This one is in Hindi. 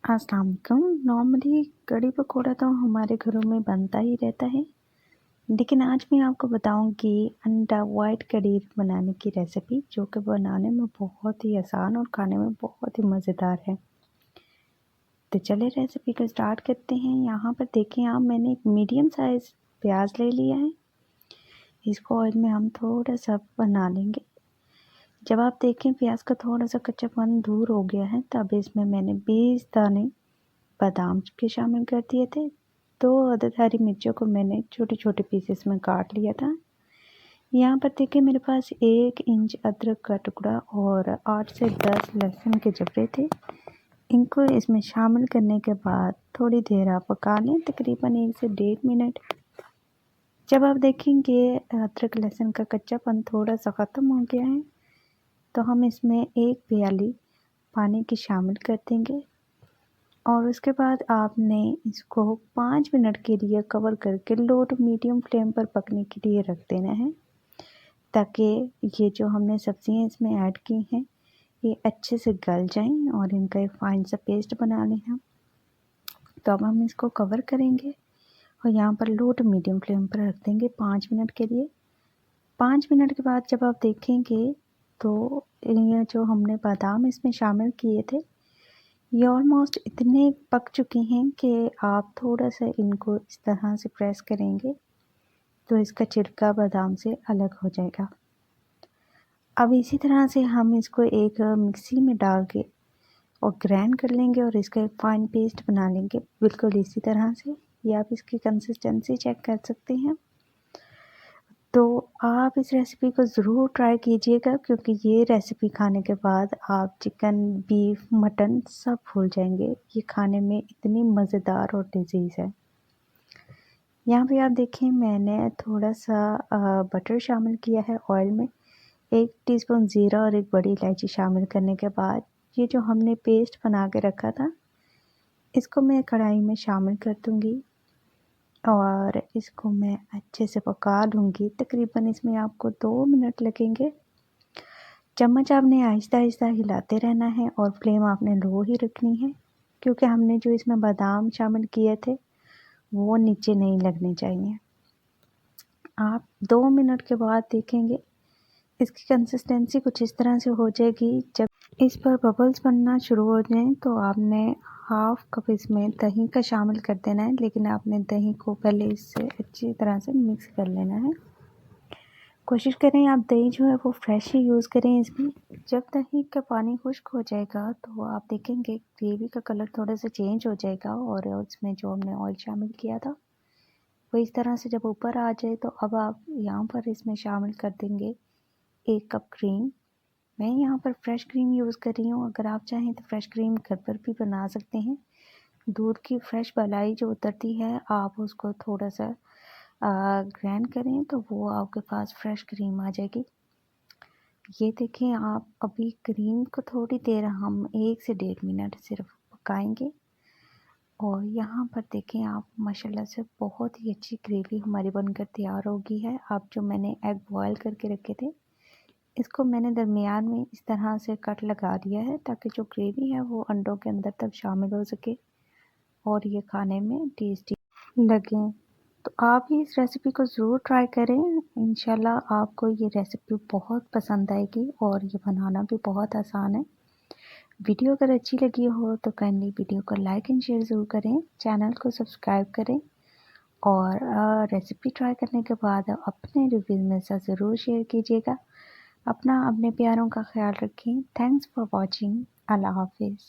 अस्सलाम वालेकुम। नॉर्मली कढ़ी पकौड़ा तो हमारे घरों में बनता ही रहता है, लेकिन आज मैं आपको बताऊंगी अंडा वाइट कढ़ी बनाने की रेसिपी, जो कि बनाने में बहुत ही आसान और खाने में बहुत ही मज़ेदार है। तो चलिए रेसिपी को स्टार्ट करते हैं। यहाँ पर देखें आप, मैंने एक मीडियम साइज़ प्याज ले लिया है। इसको ऑयल में हम थोड़ा सा बना लेंगे। जब आप देखें प्याज का थोड़ा सा कच्चापन दूर हो गया है, तब इसमें मैंने 20 दाने बादाम के शामिल कर दिए थे। 2 अदद हरी मिर्चों को मैंने छोटे छोटे पीसेस में काट लिया था। यहाँ पर देखिए मेरे पास 1 इंच अदरक का टुकड़ा और 8 से 10 लहसुन के जबड़े थे। इनको इसमें शामिल करने के बाद थोड़ी देर आप पका लें, तकरीबन 1 से 1.5 मिनट। जब आप देखेंगे अदरक लहसुन का कच्चापन थोड़ा सा ख़त्म हो गया है, तो हम इसमें 1 प्याली पानी की शामिल कर देंगे और उसके बाद आपने इसको 5 मिनट के लिए कवर करके लो टू मीडियम फ्लेम पर पकने के लिए रख देना है, ताकि ये जो हमने सब्जियां इसमें ऐड की हैं ये अच्छे से गल जाएं और इनका एक फाइन सा पेस्ट बना लें हम। तो अब हम इसको कवर करेंगे और यहाँ पर लो टू मीडियम फ्लेम पर रख देंगे 5 मिनट के लिए। 5 मिनट के बाद जब आप देखेंगे तो ये जो हमने बादाम इसमें शामिल किए थे ये ऑलमोस्ट इतने पक चुके हैं कि आप थोड़ा सा इनको इस तरह से प्रेस करेंगे तो इसका छिलका बादाम से अलग हो जाएगा। अब इसी तरह से हम इसको एक मिक्सी में डाल के और ग्राइंड कर लेंगे और इसका एक फाइन पेस्ट बना लेंगे, बिल्कुल इसी तरह से। ये आप इसकी कंसिस्टेंसी चेक कर सकते हैं। तो आप इस रेसिपी को ज़रूर ट्राई कीजिएगा, क्योंकि ये रेसिपी खाने के बाद आप चिकन, बीफ, मटन सब भूल जाएंगे। ये खाने में इतनी मज़ेदार और लज़ीज़ है। यहाँ पे आप देखें मैंने थोड़ा सा बटर शामिल किया है ऑयल में। 1 टीस्पून ज़ीरा और 1 बड़ी इलायची शामिल करने के बाद ये जो हमने पेस्ट बना के रखा था इसको मैं कढ़ाई में शामिल कर दूँगी और इसको मैं अच्छे से पका लूँगी। तकरीबन इसमें आपको 2 मिनट लगेंगे। चम्मच आपने आहिस्ता आहिस्ता हिलाते रहना है और फ्लेम आपने लो ही रखनी है, क्योंकि हमने जो इसमें बादाम शामिल किए थे वो नीचे नहीं लगने चाहिए। आप 2 मिनट के बाद देखेंगे इसकी कंसिस्टेंसी कुछ इस तरह से हो जाएगी। जब इस पर बबल्स बनना शुरू हो जाएं तो आपने हाफ कप इसमें दही का शामिल कर देना है, लेकिन आपने दही को पहले इससे अच्छी तरह से मिक्स कर लेना है। कोशिश करें आप दही जो है वो फ्रेश ही यूज़ करें इसमें। जब दही का पानी खुश्क हो जाएगा तो आप देखेंगे ग्रेवी का कलर थोड़ा सा चेंज हो जाएगा और उसमें जो हमने ऑयल शामिल किया था वो इस तरह से जब ऊपर आ जाए तो अब आप यहाँ पर इसमें शामिल कर देंगे 1 कप क्रीम। मैं यहाँ पर फ्रेश क्रीम यूज़ कर रही हूँ, अगर आप चाहें तो फ्रेश क्रीम घर पर भी बना सकते हैं। दूध की फ्रेश मलाई जो उतरती है आप उसको थोड़ा सा ग्राइंड करें तो वो आपके पास फ्रेश क्रीम आ जाएगी। ये देखें आप, अभी क्रीम को थोड़ी देर हम 1 से 1.5 मिनट सिर्फ पकाएंगे और यहाँ पर देखें आप, माशाल्लाह से बहुत ही अच्छी ग्रेवी हमारी बनकर तैयार होगी है। अब जो मैंने एग बॉयल करके रखे थे इसको मैंने दरमियान में इस तरह से कट लगा दिया है, ताकि जो ग्रेवी है वो अंडों के अंदर तक शामिल हो सके और ये खाने में टेस्टी लगे। तो आप भी इस रेसिपी को ज़रूर ट्राई करें। इंशाल्लाह आपको ये रेसिपी बहुत पसंद आएगी और ये बनाना भी बहुत आसान है। वीडियो अगर अच्छी लगी हो तो काइंडली वीडियो को लाइक एंड शेयर ज़रूर करें, चैनल को सब्सक्राइब करें और रेसिपी ट्राई करने के बाद अपने रिव्यू मेरे साथ ज़रूर शेयर कीजिएगा। अपना अपने प्यारों का ख्याल रखें। Thanks for watching. अल्लाह हाफिज़।